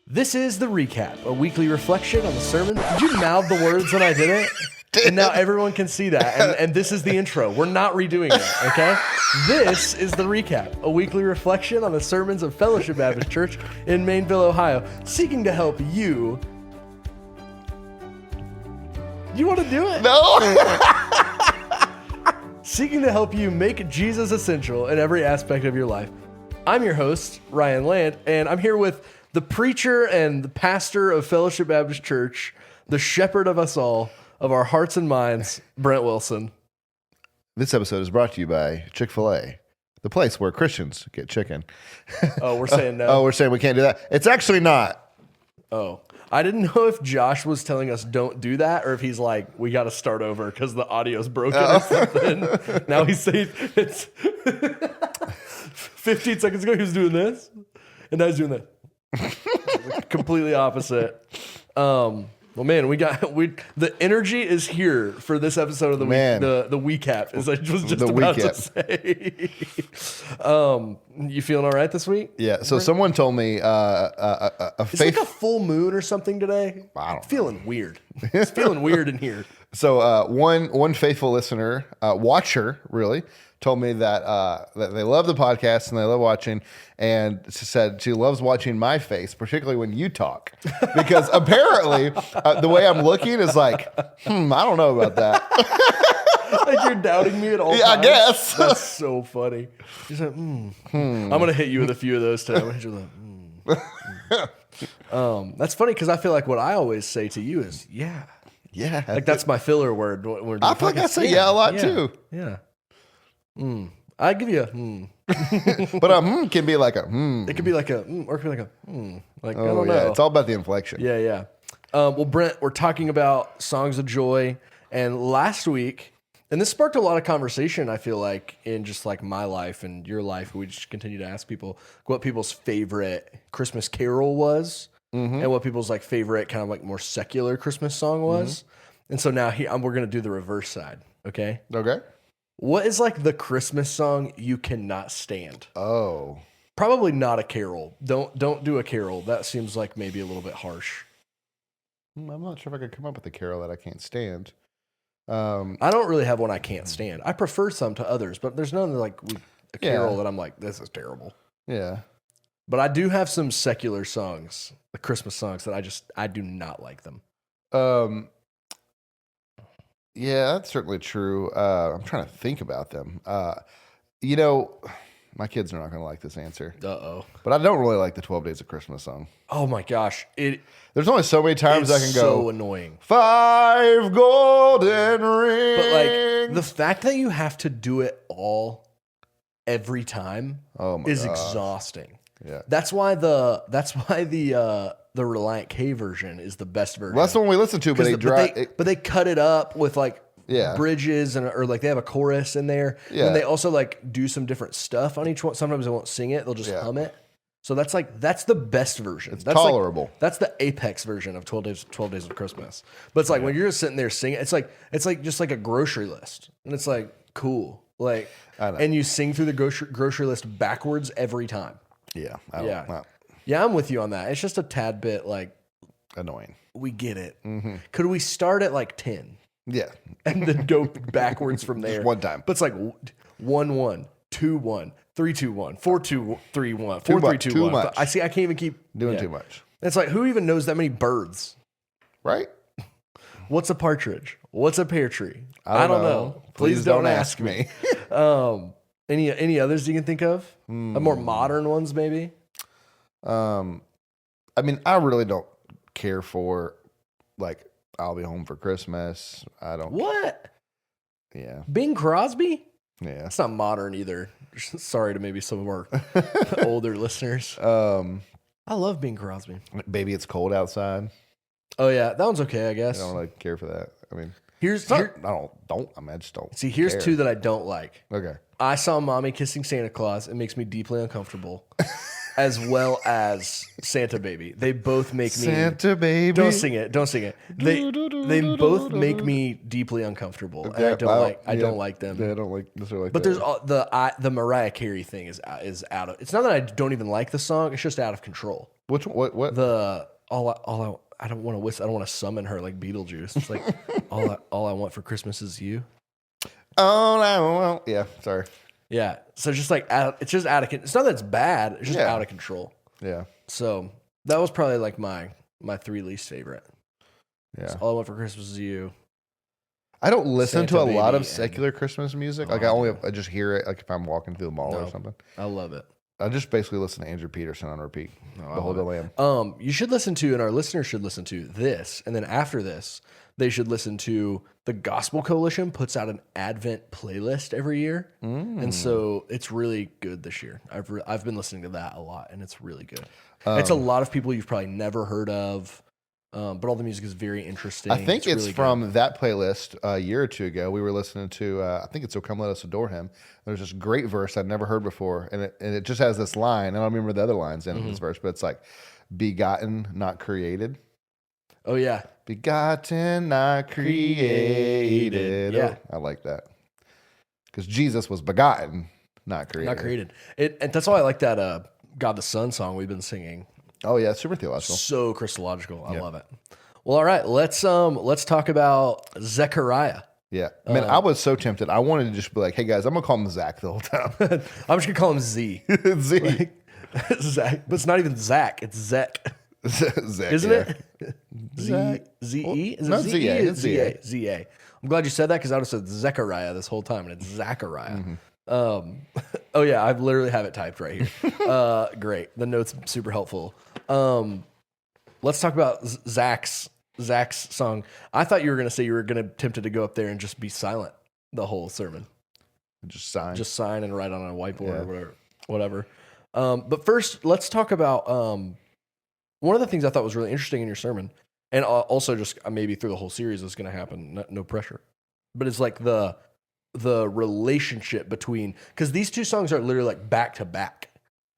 This is The Recap, a weekly reflection on the sermon. Did you mouth the words when I did it? And now everyone can see that. And this is the intro. We're not redoing it, okay? This is The Recap, a weekly reflection on the sermons of Fellowship Baptist Church in Mainville, Ohio, seeking to help you. You want to do it? No. Seeking to help you make Jesus essential in every aspect of your life. I'm your host, Ryan Land, and I'm here with the preacher and the pastor of Fellowship Baptist Church, the shepherd of us all, of our hearts and minds, Brent Wilson. This episode is brought to you by Chick-fil-A, the place where Christians get chicken. Oh, we're saying no. Oh, we're saying we can't do that. It's actually not. Oh, I didn't know if Josh was telling us don't do that or if he's like, we got to start over because the audio's broken or something. Now he's saying it's 15 seconds ago he was doing this, and now he's doing that. Completely opposite. Well, man, the energy is here for this episode of the week. The recap, as I was just about to say. You feeling all right this week? Yeah. So someone told me It's like a full moon or something today. I don't know. Feeling weird. It's feeling weird in here. So one faithful listener, watcher, really, told me that they love the podcast and they love watching, and she said she loves watching my face, particularly when you talk, because apparently the way I'm looking is like, I don't know about that. Like you're doubting me at all Yeah, times. I guess. That's so funny. She's like, I'm going to hit you with a few of those today. I'm going to hit you like, That's funny because I feel like what I always say to you is, yeah. Yeah. Like that's my filler word. I feel like I say yeah a lot too. Yeah. I give you a But can be like a It could be like a or it could be like a Like, I Oh don't yeah, know. it's all about the inflection. Yeah, yeah. Well, Brent, we're talking about songs of joy, and last week, and this sparked a lot of conversation, I feel like, in just like my life and your life. We just continue to ask people what people's favorite Christmas carol was, and what people's like favorite kind of like more secular Christmas song was. And so now we're going to do the reverse side, okay? Okay. What is like the Christmas song you cannot stand? Oh. Probably not a carol. Don't do a carol. That seems like maybe a little bit harsh. I'm not sure if I could come up with a carol that I can't stand. I don't really have one I can't stand. I prefer some to others, but there's none like a carol that I'm like, this is terrible. Yeah. But I do have some secular songs, the Christmas songs that I do not like them. Yeah, that's certainly true. I'm trying to think about them. My kids are not going to like this answer. Uh-oh. But I don't really like the 12 Days of Christmas song. Oh my gosh. There's only so many times I can go. So annoying. 5 golden rings. But like the fact that you have to do it all every time is exhausting. Yeah. That's why the Reliant K version is the best version. Well, that's the one we listened to, but they cut it up with like Yeah. bridges or like they have a chorus in there. Yeah. And they also like do some different stuff on each one. Sometimes they won't sing it; they'll just hum it. So that's the best version. That's tolerable. That's the apex version of 12 Days of Christmas. But it's like when you're just sitting there singing, it's like just like a grocery list, and it's like cool, like, and you sing through the grocery list backwards every time. Yeah. Yeah, I'm with you on that. It's just a tad bit like Annoying. we get it. Could we start at like 10? Yeah. And then go backwards from there. Just one time. But it's like 1-1, 2-1, 3-2-1, 4-2-3-1, 4-3-2-1. Too much. I can't even keep Doing too much. It's like who even knows that many birds? Right? What's a partridge? What's a pear tree? I don't know. Please don't ask me. Any others you can think of? More modern ones, maybe? I mean, I really don't care for like I'll Be Home for Christmas. I don't. What? Yeah. Bing Crosby? Yeah. That's not modern either. Sorry to maybe some of our older listeners. I love Bing Crosby. Baby, It's Cold Outside. Oh yeah, that one's okay, I guess. I don't really care for that. I mean, I just don't. See, here's care. two that I don't like. Okay. I Saw Mommy Kissing Santa Claus. It makes me deeply uncomfortable. as well as Santa Baby. They both make me Santa Baby. Don't sing it. Don't sing it. They both make me deeply uncomfortable, and I don't like them. Yeah, I don't like necessarily like But that. there's the Mariah Carey thing is out of. It's not that I don't even like the song. It's just out of control. Which what? The I don't want to whistle. I don't want to summon her like Beetlejuice. It's like all I want for Christmas is you. Oh no! Yeah, sorry. Yeah. So it's just like it's just out of. It's not that it's bad. It's just Yeah. out of control. Yeah, So that was probably like my 3 least favorite. yeah. So all I want for Christmas is you. I don't listen Santa to a lot Baby of secular Christmas music. Like I just hear it like if I'm walking through the mall or something. I love it. I just basically listen to Andrew Peterson on repeat. Behold the Lamb. You should listen to, and our listeners should listen to this, and then after this, they should listen to the Gospel Coalition puts out an Advent playlist every year, and so it's really good this year. I've been listening to that a lot, and it's really good. It's a lot of people you've probably never heard of, but all the music is very interesting. I think it's really from that playlist a year or two ago. We were listening to, I think it's "So Come Let Us Adore Him." There's this great verse I'd never heard before, and it just has this line. I don't remember the other lines in this verse, but it's like, "Begotten, not created." Oh yeah, Begotten, not created. Yeah. Oh, I like that because Jesus was begotten, not created. not created. And that's why I like that God the Son song we've been singing. Oh yeah, super theological. So Christological. I love it. Well, all right, let's talk about Zechariah. Yeah, man, I was so tempted. I wanted to just be like, "Hey guys, I'm gonna call him Zach the whole time." I'm just gonna call him Z. Z, Zach, but it's not even Zach. It's Zech, Zach, isn't yeah. it? Z-E? Is no, it Z-A, Z-E? it's Z-A. Z-A. I'm glad you said that because I would have said Zechariah this whole time, and it's Zachariah. Oh yeah, I literally have it typed right here. Great. The note's super helpful. Let's talk about Zach's song. I thought you were going to say you were going to tempted to go up there and just be silent the whole sermon. Just sign. Just sign and write on a whiteboard or whatever. But first, let's talk about one of the things I thought was really interesting in your sermon, and also just maybe through the whole series is going to happen. No pressure, but it's like the relationship between, because these two songs are literally like back to back,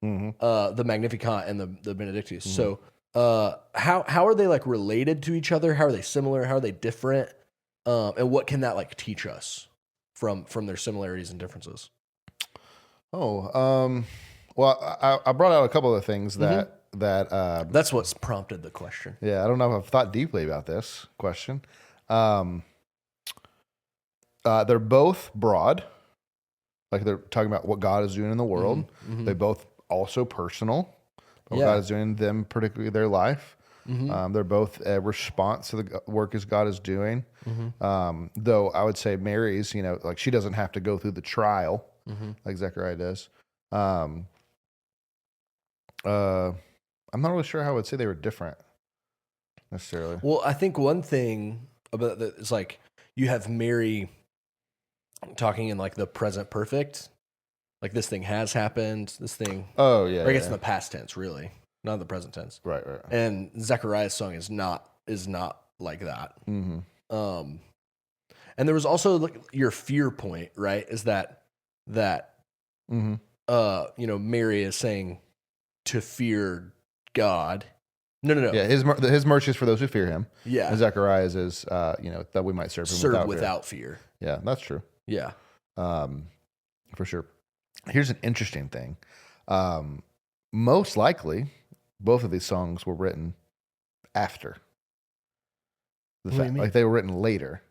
the Magnificat and the Benedictus. So how are they like related to each other? How are they similar? How are they different? And what can that like teach us from their similarities and differences? Well, I brought out a couple of things that That's what's prompted the question. yeah, I don't know if I've thought deeply about this question. They're both broad, like they're talking about what God is doing in the world. They both also personal, what God is doing in them, particularly their life. They're both a response to the work as God is doing. Though I would say Mary's, like she doesn't have to go through the trial like Zechariah does. I'm not really sure how I would say they were different necessarily. Well, I think one thing about that is like you have Mary talking in like the present perfect, like this thing has happened, this thing. Oh yeah, or I guess in the past tense, really, not in the present tense. Right. And Zechariah's song is not like that. And there was also like your fear point, right? Is that Mary is saying to fear God. No. Yeah, his mercy is for those who fear him. Yeah. And Zechariah's is that we might serve him without fear. Yeah, that's true. Yeah. For sure. Here's an interesting thing. Most likely, both of these songs were written after the What do you fact, mean? like they were written later.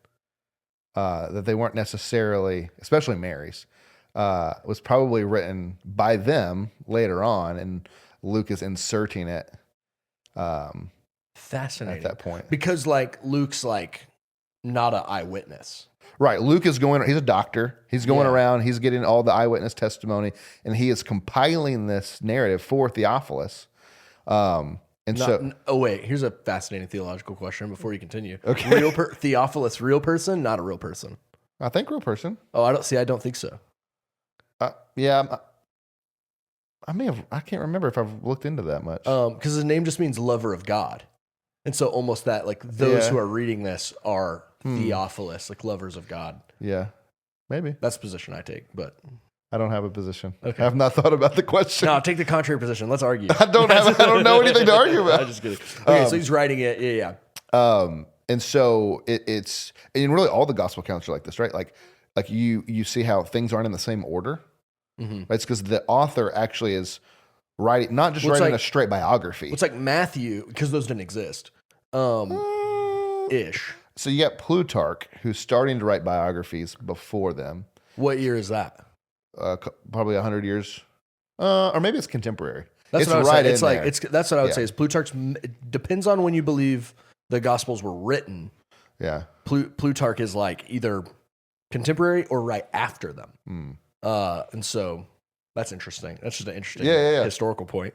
That they weren't necessarily, especially Mary's, was probably written by them later on, and Luke is inserting it. Fascinating. At that point, because like Luke's like not an eyewitness. right? Luke is going. He's a doctor. He's going around. He's getting all the eyewitness testimony, and he is compiling this narrative for Theophilus. Oh wait, here's a fascinating theological question before you continue. Okay. Theophilus, real person, not a real person. I think real person. Oh, I don't think so. Yeah. I can't remember if I've looked into that much. Because his name just means lover of God. And so almost that, like those who are reading this are Theophilus, like lovers of God. Yeah, maybe. That's the position I take, but I don't have a position. Okay. I have not thought about the question. No, take the contrary position. Let's argue. I don't know anything to argue about. I'm just kidding. Okay, so he's writing it. Yeah. And so it's and really all the gospel accounts are like this, right? Like you see how things aren't in the same order. Mm-hmm. Right? It's because the author actually is writing, not just Well, writing like, a straight biography. It's like Matthew, because those didn't exist. Ish. So you got Plutarch, who's starting to write biographies before them. What year is that? Probably 100 years, or maybe it's contemporary. That's it's what I would right say. It's in like there. that's what I would say. Is Plutarch's? It depends on when you believe the Gospels were written. Yeah. Plutarch is like either contemporary or right after them. And so that's interesting. That's just an interesting historical point.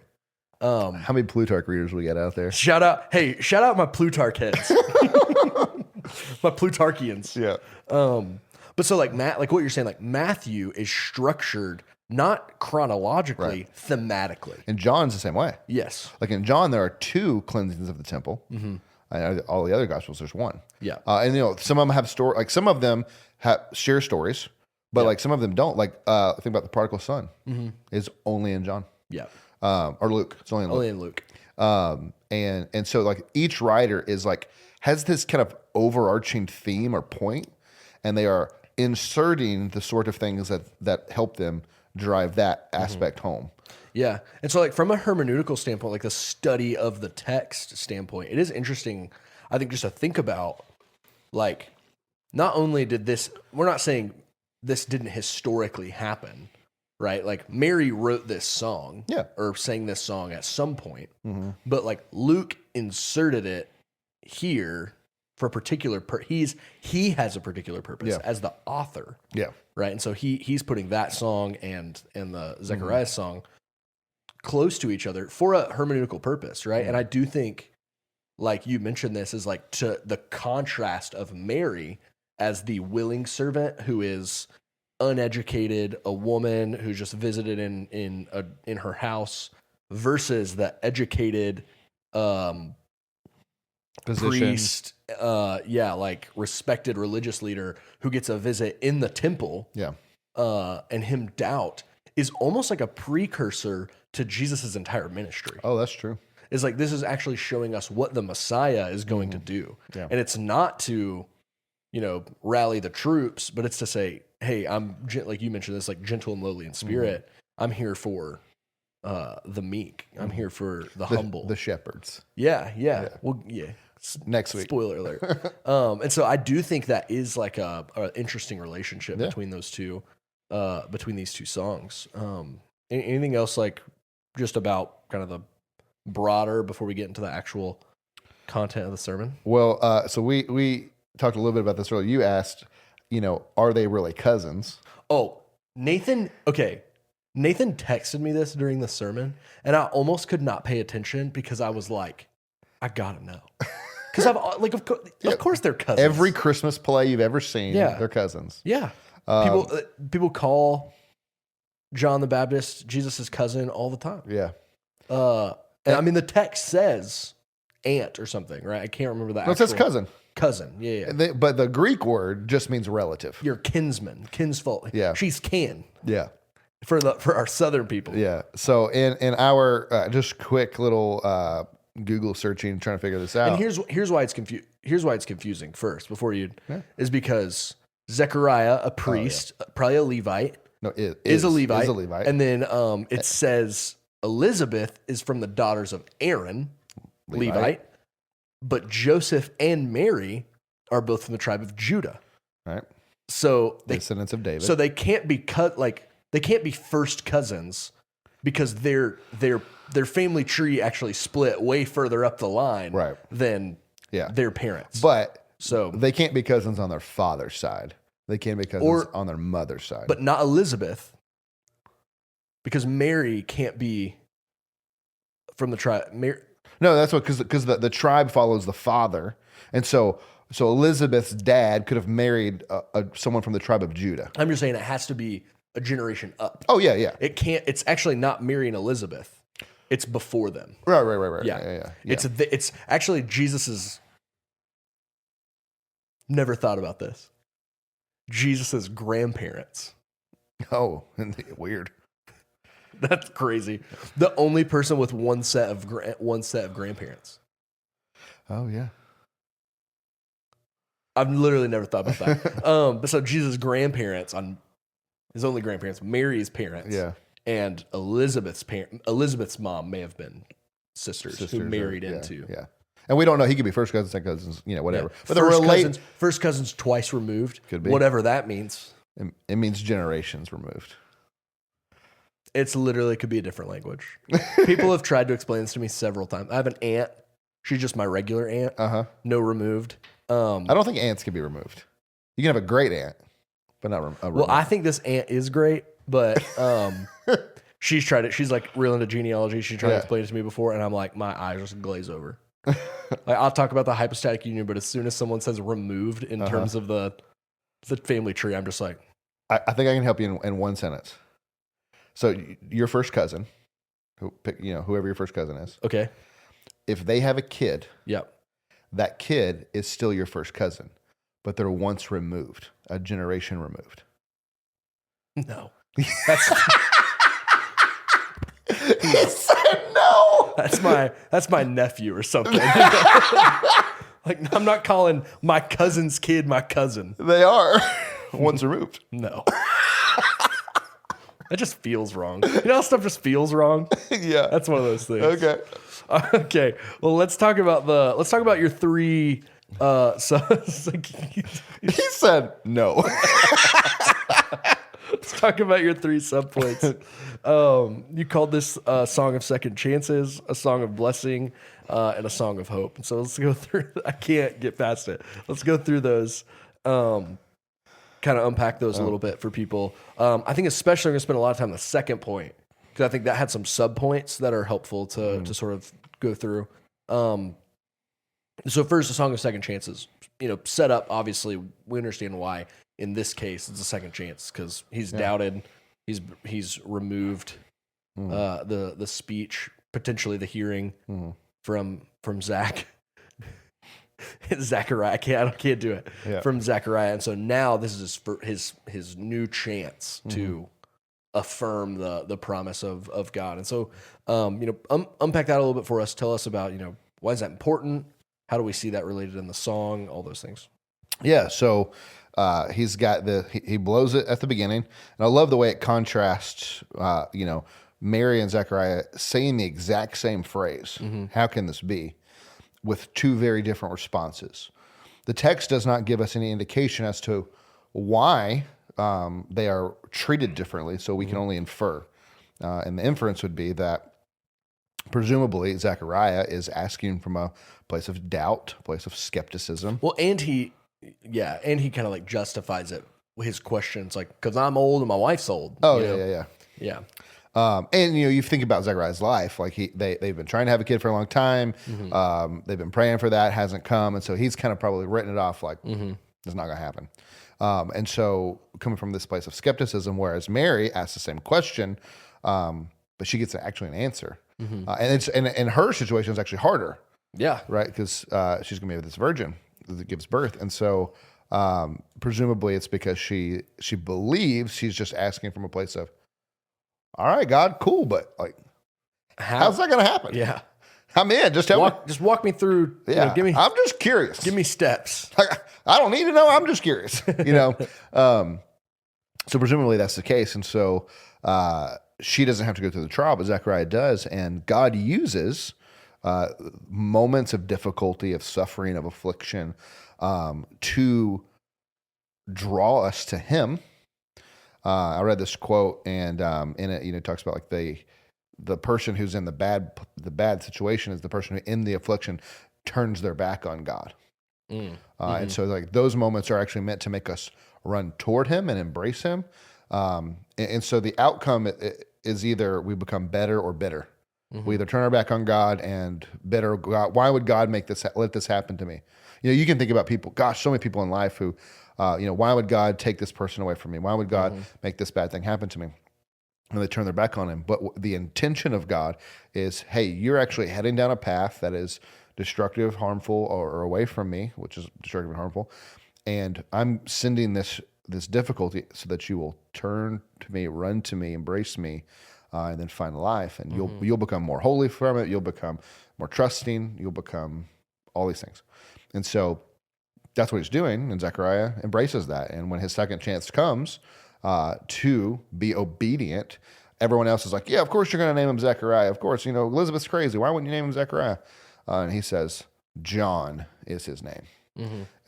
How many Plutarch readers we got out there? Shout out my Plutarch heads. My Plutarchians. Yeah. But so like like what you're saying, like Matthew is structured not chronologically, thematically. And John's the same way. Yes. Like in John, there are 2 cleansings of the temple. And all the other gospels, there's 1. Yeah. And some of them have story. Like some of them share stories, but like some of them don't. Like think about the prodigal son is only in John. Yeah. Or Luke. It's only in Luke. Only in Luke. And so like each writer is like has this kind of overarching theme or point, and they are inserting the sort of things that help them drive that aspect home. Yeah. And so like from a hermeneutical standpoint, like the study of the text standpoint, it is interesting, I think, just to think about, like, not only did this, we're not saying this didn't historically happen, right? Like Mary wrote this song or sang this song at some point, but like Luke inserted it here for a particular he has a particular purpose as the author. Yeah. Right. And so he's putting that song and the Zachariah song close to each other for a hermeneutical purpose, right? And I do think, like you mentioned, this is like to the contrast of Mary as the willing servant who is uneducated, a woman who just visited in her house, versus the educated priest, like respected religious leader who gets a visit in the temple. Yeah. And him doubt is almost like a precursor to Jesus's entire ministry. Oh, that's true. It's like this is actually showing us what the Messiah is going to do. Yeah. And it's not to, rally the troops, but it's to say, hey, I'm, like you mentioned this, like gentle and lowly in spirit. I'm here for the meek. I'm here for the humble. The shepherds. Yeah. Well, yeah. Next week. Spoiler alert. And so I do think that is like a interesting relationship between those two, between these two songs. Anything else like just about kind of the broader before we get into the actual content of the sermon? Well, so we talked a little bit about this earlier. You asked, are they really cousins? Oh, Nathan texted me this during the sermon, and I almost could not pay attention because I was like, I gotta know. Because of course they're cousins. Every Christmas play you've ever seen, they're cousins. Yeah. People call John the Baptist Jesus' cousin all the time. Yeah. And I mean, the text says aunt or something, right? I can't remember that. No, it says cousin. Cousin, yeah. But the Greek word just means relative. Your kinsman, kinsfolk. Yeah. She's kin. Yeah. For our southern people. Yeah. So in our just quick little Google searching, trying to figure this out. And here's why it's confusing first before you is because Zechariah, a priest, probably a Levite. No, is a Levite. And then it says Elizabeth is from the daughters of Aaron, Levite. But Joseph and Mary are both from the tribe of Judah. Right. So descendants of David. So they can't be they can't be first cousins because their family tree actually split way further up the line than their parents. But so they can't be cousins on their father's side. They can be cousins on their mother's side. But not Elizabeth, because Mary can't be from the tribe. No, that's what because the tribe follows the father, and so Elizabeth's dad could have married someone from the tribe of Judah. I'm just saying it has to be a generation up. Oh yeah. It can't. It's actually not Mary and Elizabeth. It's before them. Right. Yeah. It's actually Jesus's. Never thought about this. Jesus's grandparents Oh, weird. That's crazy. The only person with one set of grandparents. Oh yeah. I've literally never thought about that. But so Jesus' grandparents, on his only grandparents, Mary's parents, Yeah. and Elizabeth's mom may have been sisters who married into. Yeah. And we don't know. He could be first cousins, second cousins, whatever. Yeah. But they're first cousins twice removed. Could be. Whatever that means. It means generations removed. It's literally could be a different language. People have tried to explain this to me several times. I have an aunt. She's just my regular aunt. Uh-huh. No removed. I don't think aunts can be removed. You can have a great aunt, but not removed. Well, I think this aunt is great, but she's tried it. She's like real into genealogy. She tried to explain it to me before, and I'm like, my eyes just glaze over. Like, I'll talk about the hypostatic union, but as soon as someone says removed in terms of the family tree, I'm just like, I think I can help you in one sentence. So your first cousin, whoever your first cousin is, okay, if they have a kid, yep, that kid is still your first cousin, but they're once removed, a generation removed. No, that's he said no. That's my nephew or something. Like, I'm not calling my cousin's kid my cousin. They are once removed. No. That just feels wrong. You know how stuff just feels wrong? Yeah. That's one of those things. Okay. Okay. Well, let's talk about your three he said no. Let's talk about your three subpoints. You called this a song of second chances, a song of blessing, and a song of hope. And so let's go through. I can't get past it. Let's go through those. Kind of unpack those a little bit for people. I think especially I'm going to spend a lot of time on the second point because I think that had some sub points that are helpful to sort of go through. So first, a song of second chances. Set up. Obviously, we understand why. In this case, it's a second chance because he's doubted. He's removed the speech, potentially the hearing from Zach. Zachariah, I can't do it from Zachariah, and so now this is his new chance to affirm the promise of God. And so, unpack that a little bit for us. Tell us about why is that important? How do we see that related in the song? All those things. Yeah. So he's got he blows it at the beginning, and I love the way it contrasts. Mary and Zachariah saying the exact same phrase. How can this be? With two very different responses. The text does not give us any indication as to why they are treated differently, so we can only infer. And the inference would be that presumably Zachariah is asking from a place of doubt, a place of skepticism. Well, and he kind of like justifies it. His questions like, because I'm old and my wife's old. Oh, yeah. And you think about Zachariah's life, like they've been trying to have a kid for a long time. They've been praying for that, hasn't come, and so he's kind of probably written it off like it's not going to happen. And so coming from this place of skepticism, whereas Mary asks the same question, but she gets actually an answer, and her situation is actually harder. Yeah, right, because she's going to be with this virgin that gives birth, and so presumably it's because she believes she's just asking from a place of, all right, God, cool, but like, how's that going to happen? Yeah, I'm in. Just tell me. Just walk me through. Yeah, I'm just curious. Give me steps. I don't need to know. I'm just curious. So presumably that's the case, and so she doesn't have to go through the trial, but Zechariah does, and God uses moments of difficulty, of suffering, of affliction, to draw us to Him. I read this quote, and in it, it talks about like the person who's in the bad situation is the person who in the affliction turns their back on God. And so like those moments are actually meant to make us run toward Him and embrace Him. And so the outcome is either we become better or bitter. We either turn our back on God and bitter. God, why would God let this happen to me? You can think about people. Gosh, so many people in life who. Why would God take this person away from me? Why would God make this bad thing happen to me? And they turn their back on Him. But the intention of God is, hey, you're actually heading down a path that is destructive, harmful, or away from me, which is destructive and harmful. And I'm sending this this difficulty so that you will turn to me, run to me, embrace me, and then find life. And you'll become more holy from it. You'll become more trusting. You'll become all these things. And so that's what he's doing. And Zechariah embraces that. And when his second chance comes to be obedient, everyone else is like, yeah, of course you're going to name him Zechariah. Of course, Elizabeth's crazy. Why wouldn't you name him Zechariah? And he says, John is his name.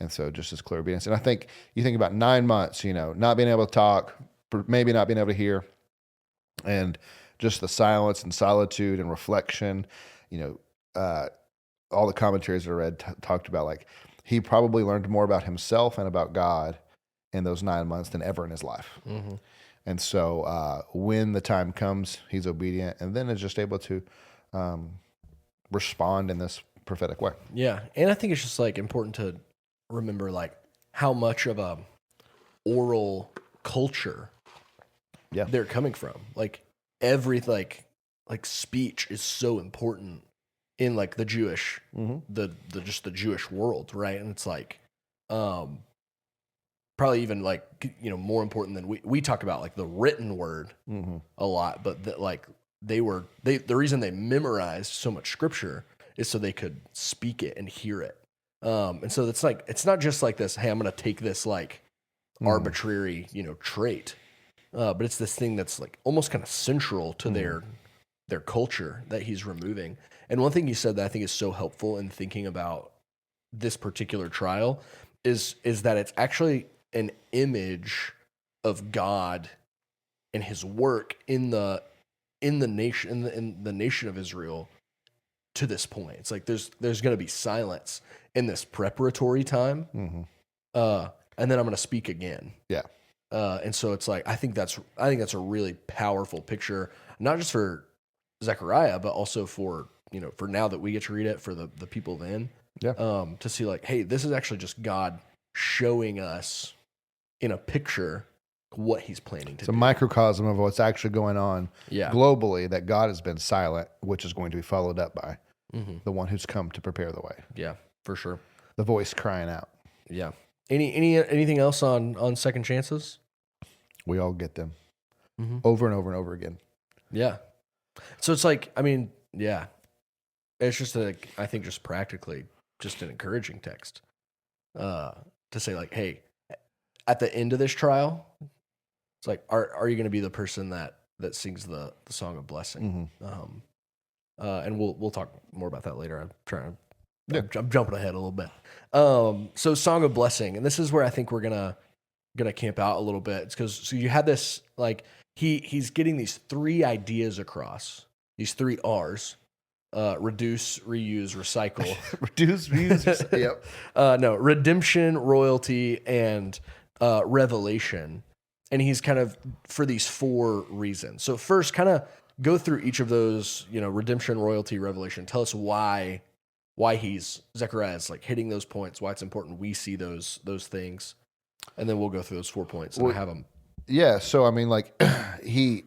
And so just as clear obedience. And I think you think about 9 months, not being able to talk, maybe not being able to hear, and just the silence and solitude and reflection, all the commentaries that I read talked about, like, he probably learned more about himself and about God in those 9 months than ever in his life. And so when the time comes, he's obedient, and then is just able to respond in this prophetic way. Yeah. And I think it's just like important to remember like how much of a oral culture they're coming from. Like every like speech is so important in like the Jewish the Jewish world, right? And it's like probably even like more important than we talk about like the written word a lot, but the reason they memorized so much scripture is so they could speak it and hear it. And so it's like, it's not just like this, hey, I'm going to take this like arbitrary, trait. But it's this thing that's like almost kind of central to their culture that he's removing. And one thing you said that I think is so helpful in thinking about this particular trial is that it's actually an image of God and his work in the nation, in the nation of Israel to this point. It's like there's going to be silence in this preparatory time, and then I'm going to speak again. Yeah. And so it's like I think that's a really powerful picture, not just for Zechariah, but also for for now that we get to read it for the people then. Yeah. To see like, hey, this is actually just God showing us in a picture what he's planning to do. It's a microcosm of what's actually going on globally, that God has been silent, which is going to be followed up by the one who's come to prepare the way. Yeah, for sure. The voice crying out. Yeah. Anything else on second chances? We all get them over and over and over again. Yeah. So it's like, I mean, yeah. It's just I think just practically just an encouraging text to say like, hey, at the end of this trial, it's like, are you going to be the person that sings the song of blessing? And we'll talk more about that later. I'm jumping ahead a little bit. So song of blessing, and this is where I think we're gonna camp out a little bit. It's because so you had this like he's getting these 3 ideas across, these 3 R's. Reduce, reuse, recycle. Reduce, reuse, yep. No, redemption, royalty, and revelation. And he's kind of for these 4 reasons. So first, kind of go through each of those, redemption, royalty, revelation. Tell us why Zechariah is like hitting those points, why it's important we see those things. And then we'll go through those 4 points and have them. Yeah. So, I mean, like he's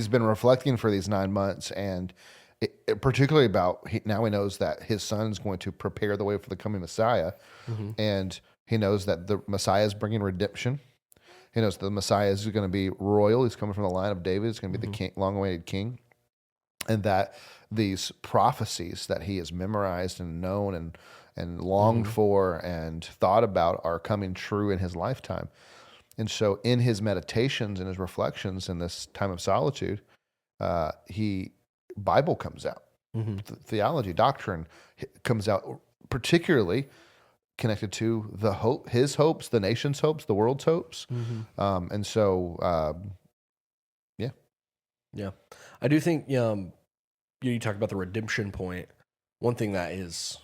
been reflecting for these 9 months, and particularly about now he knows that his son is going to prepare the way for the coming Messiah, and he knows that the Messiah is bringing redemption. He knows the Messiah is going to be royal. He's coming from the line of David. He's going to be the king, long-awaited king, and that these prophecies that he has memorized and known and longed for and thought about are coming true in his lifetime. And so, in his meditations and his reflections in this time of solitude, Bible comes out, theology, doctrine comes out, particularly connected to the hope, his hopes, the nation's hopes, the world's hopes. And so, yeah, I do think you talk about the redemption point. One thing that is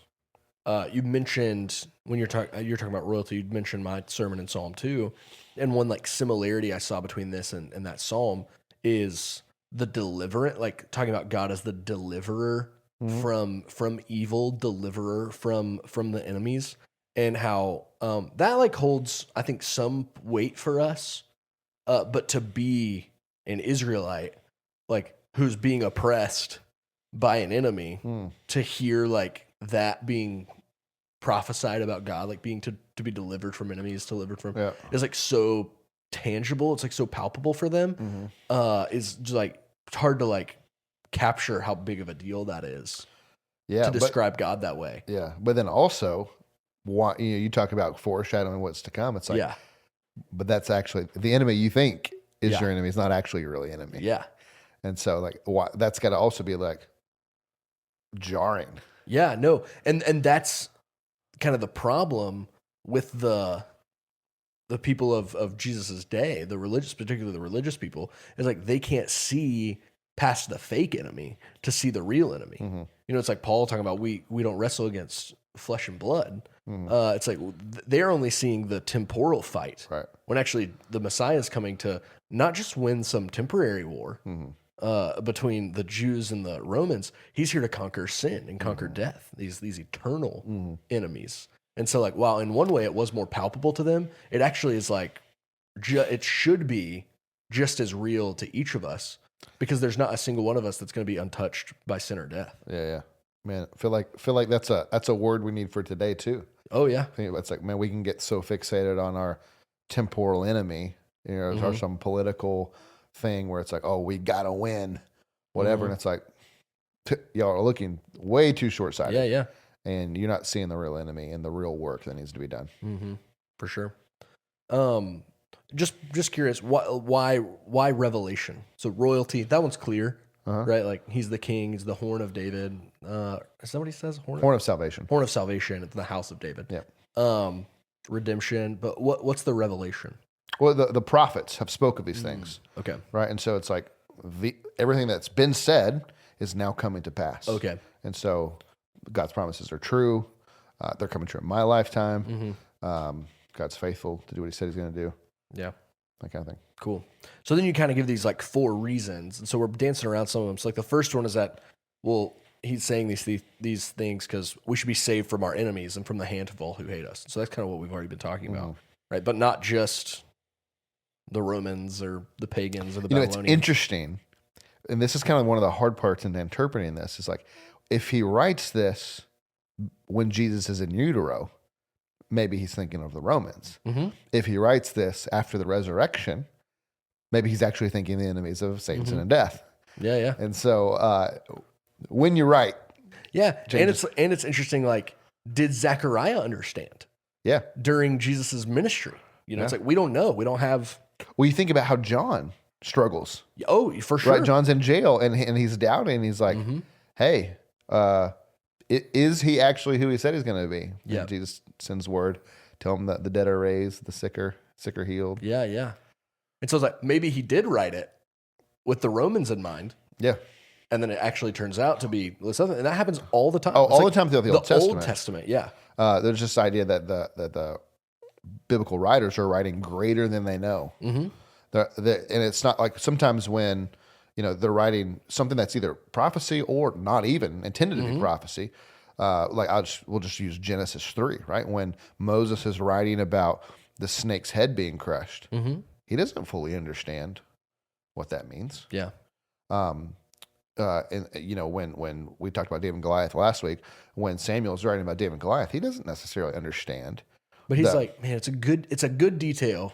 you mentioned when you're talking about royalty, you mentioned my sermon in Psalm 2, and one like similarity I saw between this and that Psalm is the deliverance, like talking about God as the deliverer from evil, deliverer from the enemies, and how that like holds, I think, some weight for us. But to be an Israelite, like who's being oppressed by an enemy, to hear like that being prophesied about God, like being to be delivered from enemies, delivered from, Yeah. is like so tangible. It's like so palpable for them. Is just like it's hard to like capture how big of a deal that is Yeah. to describe God that way. Yeah. But then also, you talk about foreshadowing what's to come. It's like, Yeah, but that's actually the enemy you think is Yeah. your enemy is not actually your really enemy. yeah, And so like that's got to also be like jarring. yeah. No, and that's kind of the problem with the people of Jesus's day, the religious, particularly the religious people, is like they can't see past the fake enemy to see the real enemy. You know, it's like Paul talking about we don't wrestle against flesh and blood. It's like they're only seeing the temporal fight, Right. when actually the Messiah is coming to not just win some temporary war between the Jews and the Romans. He's here to conquer sin and conquer death, these eternal enemies. And so, like, while in one way it was more palpable to them, it actually is like it should be just as real to each of us, because there's not a single one of us that's going to be untouched by sin or death. Yeah. Man, I feel like that's a word we need for today too. Oh yeah, I think it's like, man, we can get so fixated on our temporal enemy, or some political thing where it's like, oh, we gotta win, whatever, and it's like, y'all are looking way too short-sighted. yeah, And you're not seeing the real enemy and the real work that needs to be done. for sure. Just curious, why revelation? So royalty, that one's clear, right? Like he's the king, he's the horn of David. Is that what he says? Horn of salvation. Horn of salvation. It's the house of David. Yeah. Redemption. But what's the revelation? Well, the prophets have spoke of these things, Okay. right? And so it's like everything that's been said is now coming to pass. Okay. And so God's promises are true. They're coming true in my lifetime. God's faithful to do what he said he's going to do. Yeah. That kind of thing. Cool. So then you kind of give these like 4 reasons. And so we're dancing around some of them. So like the first one is that, well, he's saying these things because we should be saved from our enemies and from the hand of all who hate us. So that's kind of what we've already been talking about, right? But not just the Romans or the pagans or the Babylonians. It's interesting, and this is kind of one of the hard parts in interpreting this, is like, if he writes this when Jesus is in utero, maybe he's thinking of the Romans. If he writes this after the resurrection, maybe he's actually thinking the enemies of Satan, sin, and death. Yeah. And so when you write, Yeah. And it's interesting, like, did Zachariah understand yeah. during Jesus's ministry? You know, it's like, we don't know. We don't have. Well, you think about how John struggles. Oh, for sure. Right? John's in jail and he's doubting. He's like, hey, is he actually who he said he's going to be? Yeah. And Jesus sends word, tell him that the dead are raised, the sick are healed. Yeah. And so it's like, maybe he did write it with the Romans in mind. Yeah. And then it actually turns out to be something, and that happens all the time. Oh, It's all like the time throughout the Old Testament. Old Testament, yeah. There's this idea that the biblical writers are writing greater than they know. And it's not like sometimes when they're writing something that's either prophecy or not even intended to be prophecy. We'll just use Genesis 3, right? When Moses is writing about the snake's head being crushed, he doesn't fully understand what that means. Yeah. And when we talked about David and Goliath last week, when Samuel's writing about David and Goliath, he doesn't necessarily understand. But he's like, man, it's a good detail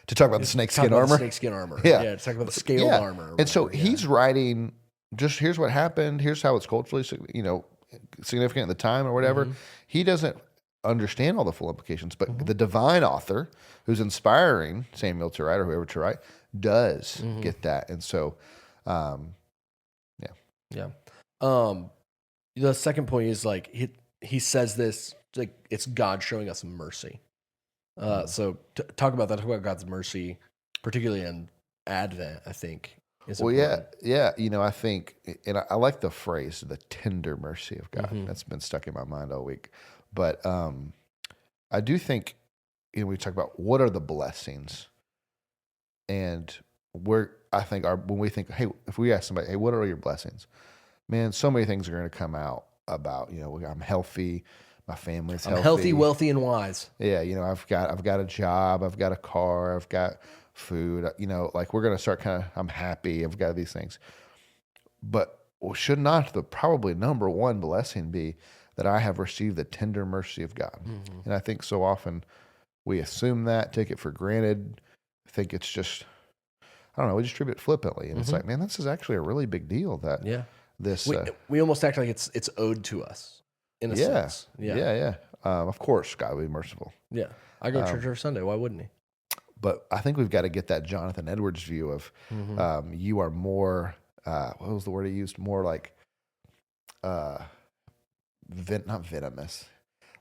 To talk about the snakeskin armor? Snakeskin armor. Yeah. To talk about the scaled armor. And so he's writing, just here's what happened, here's how it's culturally significant at the time or whatever. He doesn't understand all the full implications, but the divine author who's inspiring Samuel to write or whoever to write does get that. And so, Yeah. The second point is like he says this, like it's God showing us mercy. So talk about that. Talk about God's mercy, particularly in Advent. I think. Yeah. I think, and I like the phrase, the tender mercy of God. That's been stuck in my mind all week. But I do think, we talk about what are the blessings, and when we think, hey, if we ask somebody, hey, what are your blessings? Man, so many things are going to come out about, I'm healthy, my family's healthy. I'm healthy, wealthy, and wise. Yeah, I've got a job, I've got a car, I've got food. Like we're going to start I'm happy, I've got these things. But should not the probably number one blessing be that I have received the tender mercy of God. And I think so often we assume that, take it for granted, think it's just, I don't know, we just treat it flippantly. And it's like, man, this is actually a really big deal that this. We almost act like it's owed to us in a sense. Yeah. Of course, God will be merciful. Yeah. I go to church every Sunday. Why wouldn't he? But I think we've got to get that Jonathan Edwards view of you are more, what was the word he used? More like, not venomous,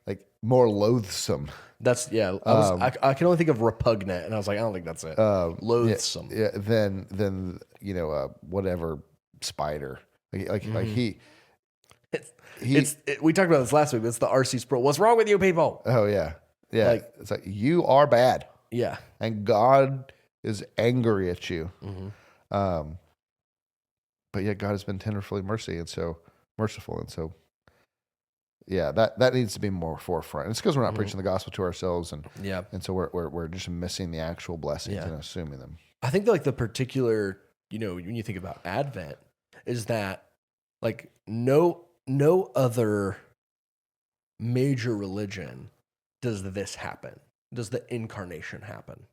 like more loathsome. That's I can only think of repugnant, and I was like, I don't think that's it. Loathsome. Yeah. Then whatever spider. Like he. We talked about this last week. But it's the R.C. Sproul. What's wrong with you people? Oh yeah. It's like you are bad. Yeah. And God is angry at you. But yet God has been tenderly merciful. And so, yeah, that needs to be more forefront. It's because we're not preaching the gospel to ourselves. And so we're just missing the actual blessings and assuming them. I think like the particular, when you think about Advent is that like no other major religion does this happen. Does the incarnation happen?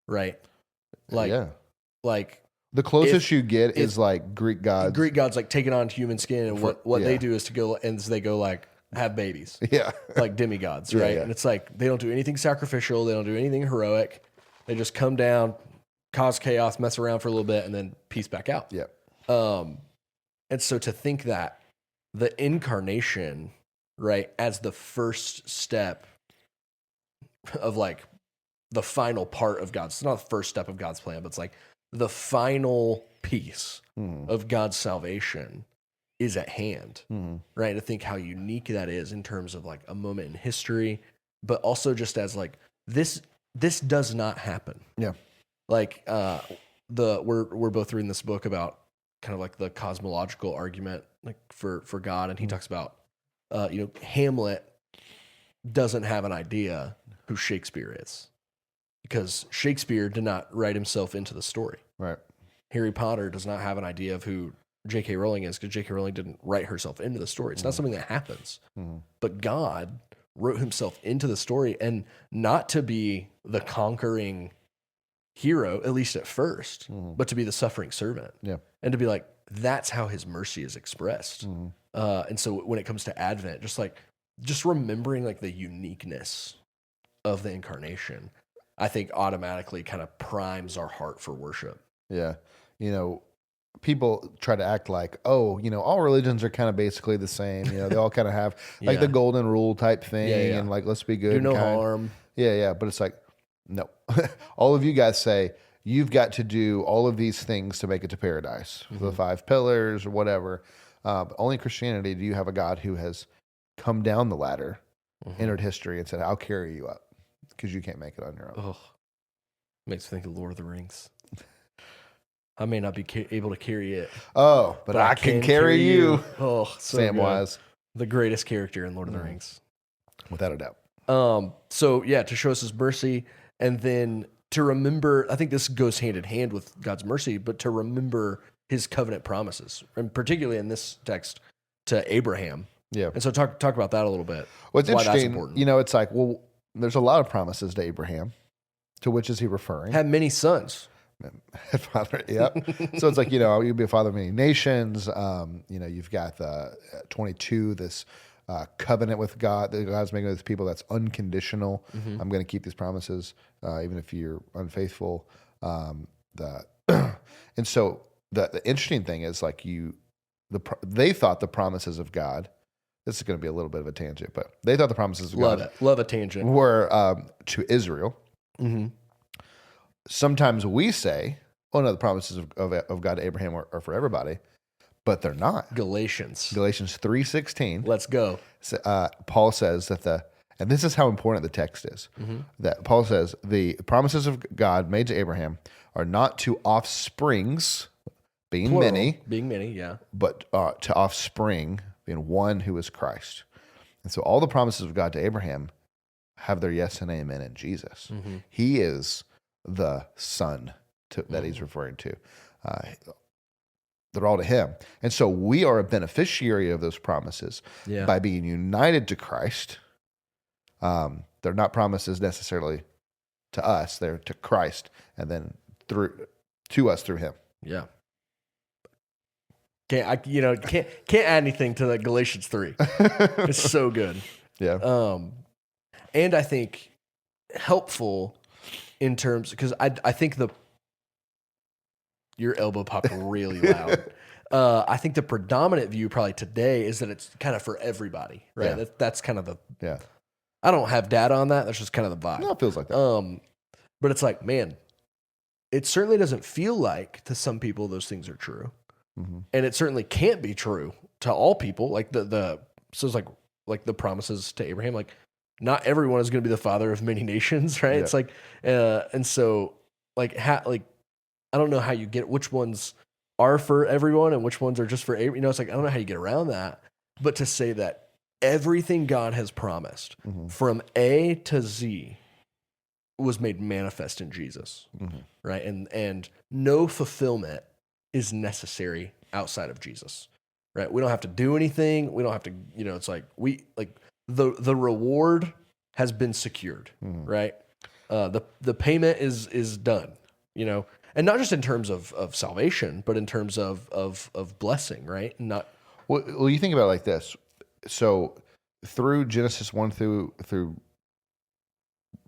Right? Like the closest you get is like Greek gods. Greek gods like taking on human skin, and what they do is they go like have babies. Yeah. Like demigods, right? And it's like they don't do anything sacrificial, they don't do anything heroic. They just come down, cause chaos, mess around for a little bit, and then peace back out. Yeah. And so to think that the incarnation, right, as the first step of like the final part of God's, it's not the first step of God's plan, but it's like the final piece of God's salvation is at hand, right? To think how unique that is in terms of like a moment in history, but also just as like this does not happen. Yeah. Like we're both reading this book about kind of like the cosmological argument like for God, and he talks about Hamlet doesn't have an idea who Shakespeare is, because Shakespeare did not write himself into the story. Right. Harry Potter does not have an idea of who J.K. Rowling is, because J.K. Rowling didn't write herself into the story. It's not something that happens. But God wrote himself into the story, and not to be the conquering hero, at least at first, but to be the suffering servant. Yeah. And to be like, that's how his mercy is expressed. And so when it comes to Advent, just remembering like the uniqueness of the incarnation, I think automatically kind of primes our heart for worship. Yeah. People try to act like, all religions are kind of basically the same. They all kind of have like the golden rule type thing and like, let's be good. Do no harm. Yeah. But it's like, no. All of you guys say you've got to do all of these things to make it to paradise, the 5 pillars or whatever. But only in Christianity do you have a God who has come down the ladder, entered history, and said, I'll carry you up because you can't make it on your own. Oh, makes me think of Lord of the Rings. I may not be able to carry it. Oh, but I can carry you. Oh, so Samwise. The greatest character in Lord of the Rings. Without a doubt. So yeah, to show us his mercy, and then to remember, I think this goes hand in hand with God's mercy, but to remember his covenant promises, and particularly in this text to Abraham. Yeah. And so talk about that a little bit. Well, it's interesting. That's important. It's like, well, there's a lot of promises to Abraham. To which is he referring? Had many sons. Father, yep. So it's like, you'll be a father of many nations. You've got the 22, this covenant with God that God's making with people that's unconditional. I'm going to keep these promises, even if you're unfaithful. And so the interesting thing is like they thought the promises of God, this is going to be a little bit of a tangent, but they thought the promises of God Love a tangent. Were to Israel. Sometimes we say, oh no, the promises of God to Abraham are for everybody, but they're not. Galatians 3:16. Let's go. Paul says that and this is how important the text is, that Paul says the promises of God made to Abraham are not to offsprings, being Plural, many, yeah, but to offspring, being one who is Christ. And so all the promises of God to Abraham have their yes and amen in Jesus. He is the son that he's referring to. They're all to him. And so we are a beneficiary of those promises by being united to Christ. They're not promises necessarily to us. They're to Christ and then to us through him. Yeah. Can't add anything to that Galatians 3. It's so good. Yeah. And I think helpful in terms, because I think your elbow popped really loud. I think the predominant view probably today is that it's kind of for everybody, right? Yeah. That's kind of I don't have data on that. That's just kind of the vibe. No, it feels like that. But it's like, man, it certainly doesn't feel like to some people those things are true. Mm-hmm. And it certainly can't be true to all people. Like so it's like the promises to Abraham, like not everyone is going to be the father of many nations, right? Yeah. It's like, and so like, I don't know how you get which ones are for everyone and which ones are just for Abraham. It's like, I don't know how you get around that, but to say that everything God has promised from A to Z was made manifest in Jesus, right? And no fulfillment is necessary outside of Jesus, right? We don't have to do anything. We don't have to, it's like the reward has been secured, right? The payment is done, and not just in terms of salvation, but in terms of blessing, right? Well, you think about it like this. So through Genesis 1 through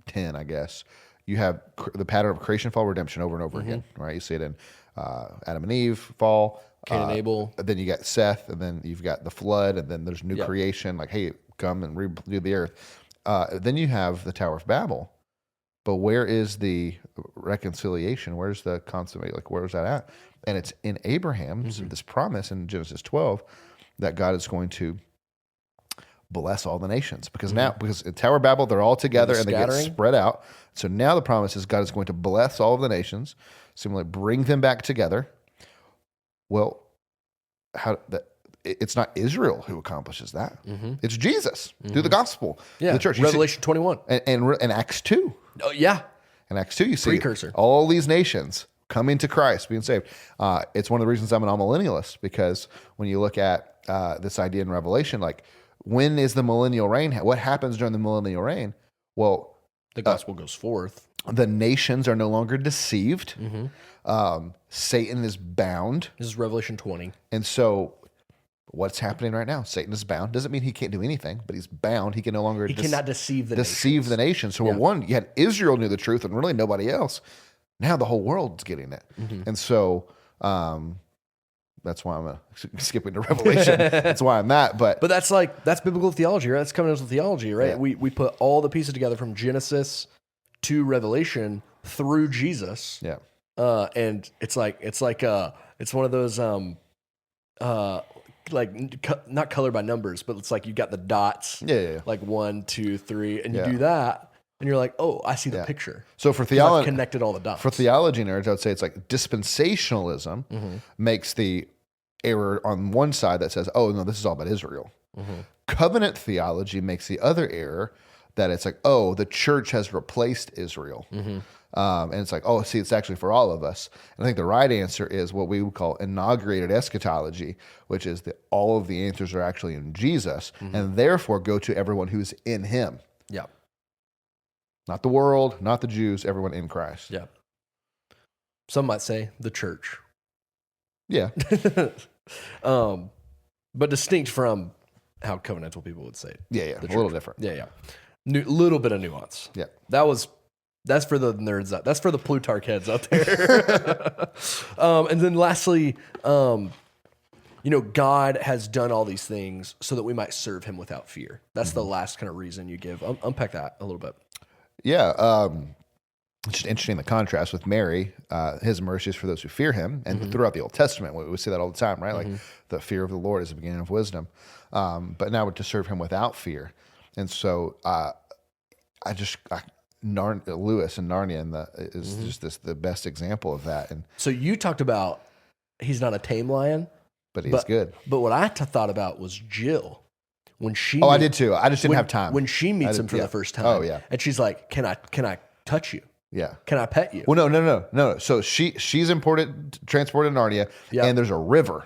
10, I guess, you have the pattern of creation, fall, redemption over and over again, right? You see it in Adam and Eve fall, Cain and Abel. Then you got Seth, and then you've got the flood, and then there's new creation, like, hey, come and redo the earth. Then you have the Tower of Babel. But where is the reconciliation? Where's the consummate? Like, where's that at? And it's in Abraham's, this promise in Genesis 12 that God is going to bless all the nations. Because in Tower of Babel, they're all together and they get spread out. So now the promise is God is going to bless all of the nations, similarly bring them back together. Well, it's not Israel who accomplishes that. It's Jesus through the gospel, the church. Revelation 21. And Acts 2. Oh, yeah. In Acts 2, you see Precursor. all these nations coming to Christ, being saved. It's one of the reasons I'm an amillennialist, because when you look at this idea in Revelation, like, when is the millennial reign? What happens during the millennial reign? Well, the gospel goes forth. The nations are no longer deceived. Satan is bound. This is Revelation 20. And so what's happening right now? Satan is bound. Doesn't mean he can't do anything, but he's bound. He can no longer cannot deceive the nations. So you had Israel knew the truth and really nobody else. Now the whole world's getting it. And so that's why I'm skipping to Revelation. That's why I'm that. But that's biblical theology, right? That's covenantal theology, right? Yeah. We put all the pieces together from Genesis to Revelation through Jesus. Yeah. And it's one of those not colored by numbers, but it's like you got the dots. Yeah. Like 1, 2, 3, and you do that, and you're like, oh, I see the picture. So for theology, connected all the dots. For theology nerds, I would say it's like dispensationalism makes the error on one side that says, oh no, this is all about Israel. Covenant theology makes the other error that it's like, oh, the church has replaced Israel. And it's like, oh, see, it's actually for all of us. And I think the right answer is what we would call inaugurated eschatology, which is that all of the answers are actually in Jesus, and therefore go to everyone who's in him. Yeah. Not the world, not the Jews, everyone in Christ. Yeah. Some might say the church. Yeah. But distinct from how covenantal people would say it. Yeah. A little different. Yeah. Little bit of nuance. Yeah. That's for the nerds. That's for the Plutarch heads out there. And then lastly, God has done all these things so that we might serve him without fear. That's the last kind of reason you give. Unpack that a little bit. Yeah. It's just interesting, the contrast with Mary, his mercies for those who fear him. And throughout the Old Testament, we see that all the time, right? Like the fear of the Lord is the beginning of wisdom. But now we're to serve him without fear. And so Lewis in Narnia is just the best example of that. And so you talked about he's not a tame lion, but he's good. But what I thought about was Jill when she. I did too. I just didn't have time when she meets him for the first time. Oh yeah, and she's like, "Can I touch you?" Yeah. Can I pet you? Well, no. So she's transported to Narnia, and there's a river,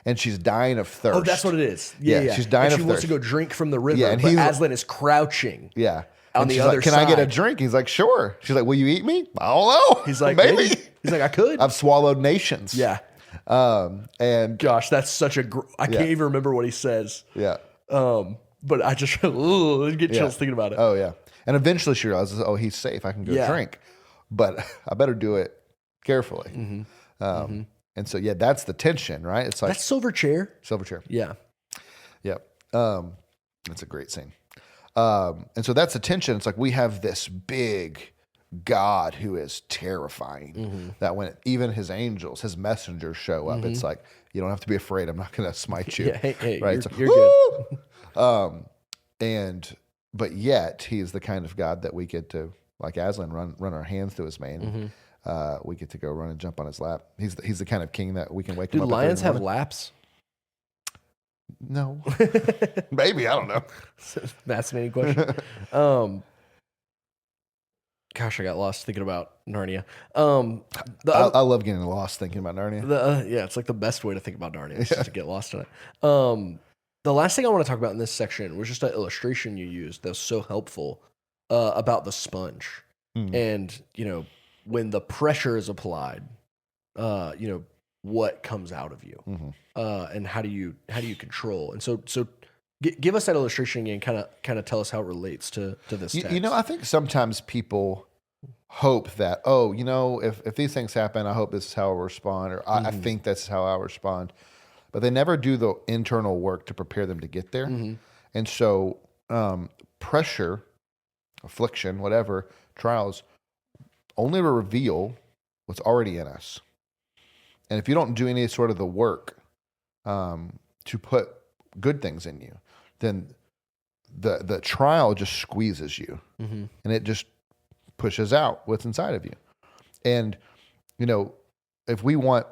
and she's dying of thirst. Oh, that's what it is. Yeah. She's dying and of she wants thirst. to go drink from the river, and but Aslan is crouching. Yeah. On and the she's other like, Can side. I get a drink? He's like, sure. She's like, will you eat me? I don't know. He's like, maybe. He's like, I could. I've swallowed nations. Yeah. And gosh, that's such a. I can't even remember what he says. Yeah. But I just get chills thinking about it. Oh yeah. And eventually she realizes, oh, he's safe. I can go drink, but I better do it carefully. And so that's the tension, right? It's like that's Silver Chair. Yeah. Yep. That's a great scene. And so that's the tension. It's like we have this big God who is terrifying, that when even his angels, his messengers show up, it's like, you don't have to be afraid. I'm not going to smite you. Yeah, hey, right? You're good. But yet he's the kind of God that we get to, like Aslan, run our hands through his mane. We get to go run and jump on his lap. He's the kind of king that we can wake him up. Do lions have laps? No. Maybe, I don't know. Fascinating question. Gosh, I got lost thinking about Narnia. I love getting lost thinking about Narnia. It's like the best way to think about Narnia is just to get lost in it. The last thing I want to talk about in this section was just an illustration you used that was so helpful about the sponge. And, when the pressure is applied, what comes out of you, and how do you control? And so give us that illustration again. Kind of tell us how it relates to this text. I think sometimes people hope that, if these things happen, I hope this is how I respond, or I think that's how I respond. But they never do the internal work to prepare them to get there. And so pressure, affliction, whatever, trials only reveal what's already in us. And if you don't do any sort of the work to put good things in you, then the trial just squeezes you, and it just pushes out what's inside of you. And, if we want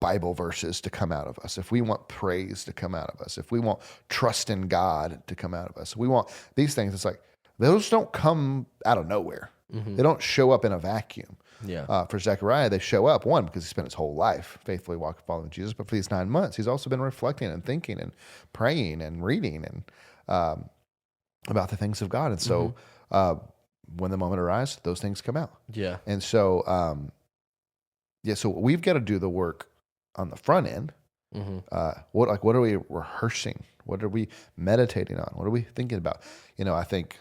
Bible verses to come out of us, if we want praise to come out of us, if we want trust in God to come out of us, we want these things. It's like, those don't come out of nowhere. They don't show up in a vacuum. For Zachariah, they show up, one, because he spent his whole life faithfully following Jesus, but for these 9 months, he's also been reflecting and thinking and praying and reading and about the things of God. And so when the moment arrives, those things come out. Yeah. And so, so we've got to do the work on the front end. What are we rehearsing? What are we meditating on? What are we thinking about? I think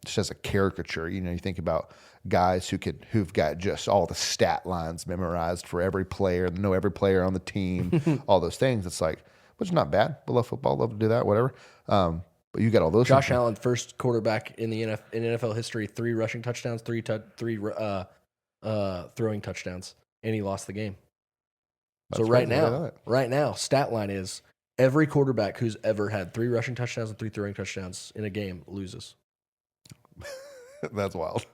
just as a caricature, you think about guys who've got just all the stat lines memorized for every player, know every player on the team, all those things. It's like, which is not bad. I love football, love to do that, whatever. But you got all those. Josh Allen, first quarterback in in NFL history, 3 rushing touchdowns, 3 throwing touchdowns, and he lost the game. That's so right now, stat line is every quarterback who's ever had 3 rushing touchdowns and 3 throwing touchdowns in a game loses. That's wild.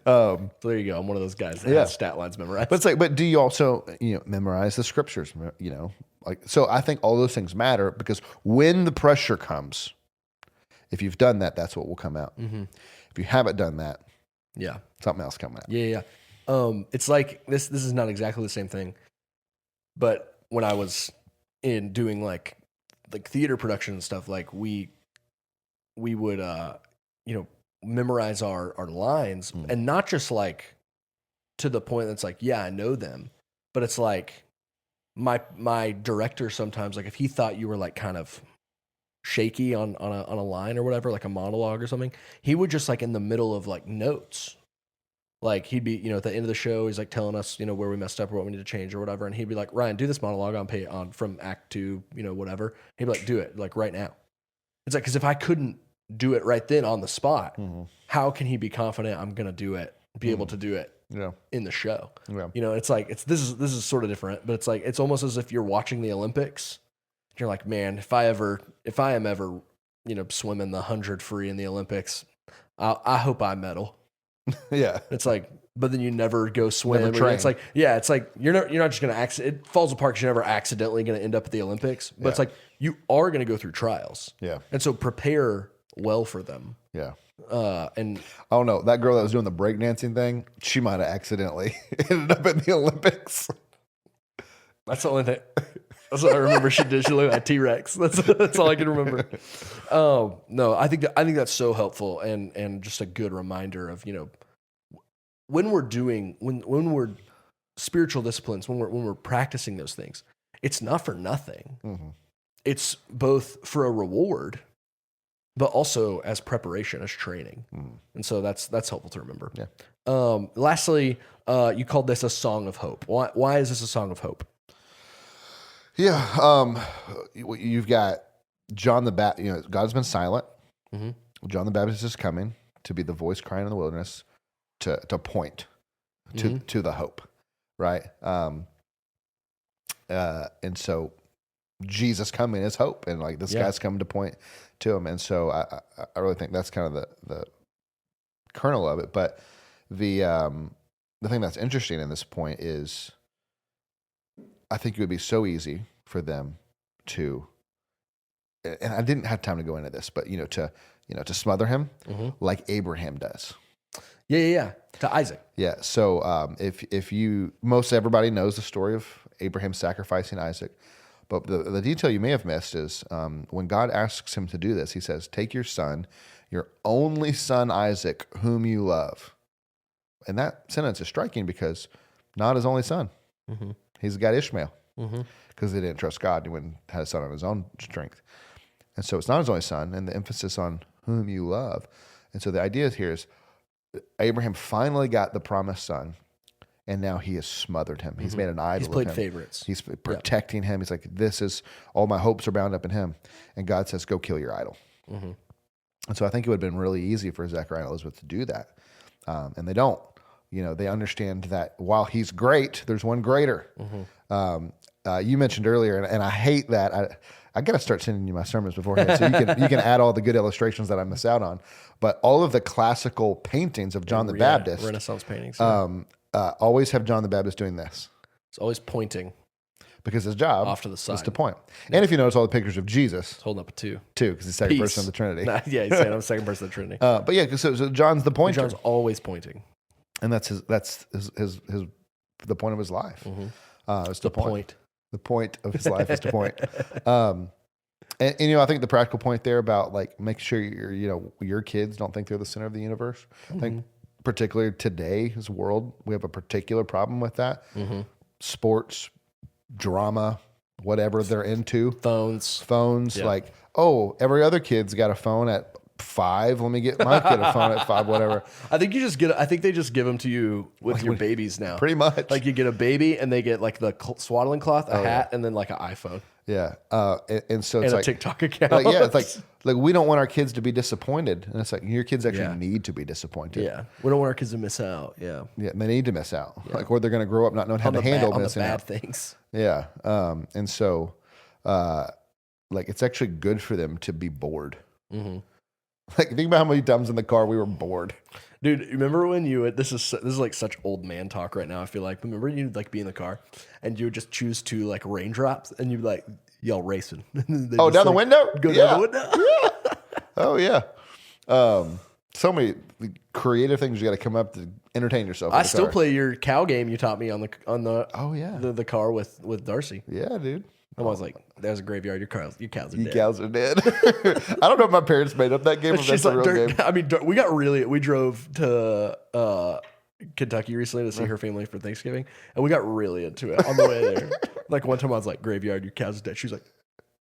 So there you go. I'm one of those guys that has stat lines memorized. But it's like, but do you also memorize the scriptures? So I think all those things matter, because when the pressure comes, if you've done that, that's what will come out. If you haven't done that, something else coming out. Yeah. It's like this is not exactly the same thing, but when I was in doing like theater production and stuff, like we would memorize our lines, and not just like to the point that's like, I know them, but it's like my director sometimes, like if he thought you were like kind of shaky on a line or whatever, like a monologue or something, he would just like in the middle of like notes, like he'd be, at the end of the show, he's like telling us, where we messed up or what we need to change or whatever. And he'd be like, Ryan, do this monologue on from act 2, whatever. He'd be like, do it like right now. It's like, cause if I couldn't do it right then on the spot, how can he be confident I'm going to do it, be able to do it in the show? It's like, this is sort of different, but it's like, it's almost as if you're watching the Olympics. You're like, man, if I am ever, swimming the 100 free in the Olympics, I hope I medal. It's like, but then you never go swim. It's like, it's like you're not just gonna it falls apart because you're never accidentally gonna end up at the Olympics. But it's like you are gonna go through trials. And so prepare well for them. Yeah. And Oh no, that girl that was doing the breakdancing thing, she might have accidentally ended up in the Olympics. that's the only thing. That's what I remember she did. She looked like a T-Rex. That's all I can remember. No, I think that's so helpful and just a good reminder of, when we're spiritual disciplines, when we're practicing those things, it's not for nothing. Mm-hmm. It's both for a reward, but also as preparation, as training. Mm. And so that's helpful to remember. Yeah. Lastly, you called this a song of hope. Why is this a song of hope? Yeah. You've got John the Baptist. God's been silent. Mm-hmm. John the Baptist is coming to be the voice crying in the wilderness to point to the hope, right? And so Jesus coming is hope, and like this guy's coming to point to him. And so I really think that's kind of the kernel of it. But the thing that's interesting in this point is, I think it would be so easy for them to, and I didn't have time to go into this, but to smother him like Abraham does. Yeah. To Isaac. Yeah. So if most everybody knows the story of Abraham sacrificing Isaac, but the detail you may have missed is when God asks him to do this, he says, "Take your son, your only son Isaac, whom you love." And that sentence is striking because not his only son. Mm-hmm. He's got Ishmael because they didn't trust God. He went and had a son on his own strength. And so it's not his only son, and the emphasis on whom you love. And so the idea here is Abraham finally got the promised son, and now he has smothered him. He's made an idol of him. He's played favorites. He's protecting him. He's like, this is, all my hopes are bound up in him. And God says, go kill your idol. Mm-hmm. And so I think it would have been really easy for Zachariah and Elizabeth to do that. And they don't. They understand that while he's great, there's one greater. You mentioned earlier, and I hate that. I got to start sending you my sermons beforehand so you can add all the good illustrations that I miss out on. But all of the classical paintings of John the Baptist, Renaissance paintings, always have John the Baptist doing this. It's always pointing because his job off to the side is to point. Yeah. And if you notice all the pictures of Jesus, it's holding up a two because he's the second person of the Trinity. Yeah, he's saying I'm the second person of the Trinity. But yeah, so John's the pointer. John's always pointing, and that's his the point of his life. It's the point. The point of his life is to point. And I think the practical point there about like make sure your kids don't think they're the center of the universe. I think particularly today's world, we have a particular problem with that. Sports, drama, whatever they're into, phones. Yeah. Like, oh, every other kid's got a phone at 5. Let me get my kid a phone at 5. Whatever. I think they just give them to you with your babies now. Pretty much. Like you get a baby and they get like the swaddling cloth, a hat, and then like an iPhone. Yeah. And so it's and like a TikTok account. It's like we don't want our kids to be disappointed. And it's like your kids actually need to be disappointed. Yeah. We don't want our kids to miss out. Yeah. Yeah. And they need to miss out. Yeah. Like, or they're going to grow up not knowing how to handle missing out. On the bad things. Yeah. And so, like, it's actually good for them to be bored. Like, think about how many times in the car we were bored. Dude, remember when this is like such old man talk right now, I feel like. Remember you'd like be in the car and you would just choose to like raindrops and you'd like yell racing. Down the window? Go down the window? Yeah. Oh, yeah. So many creative things you got to come up to entertain yourself. I still play your cow game you taught me on the the car with Darcy. Yeah, dude. I was like, there's a graveyard. Your cows are dead. Your cows are dead. I don't know if my parents made up that game. Or that's a real game. I mean, we drove to Kentucky recently to see her family for Thanksgiving, and we got really into it on the way there. Like one time I was like, graveyard, your cows are dead. She's like,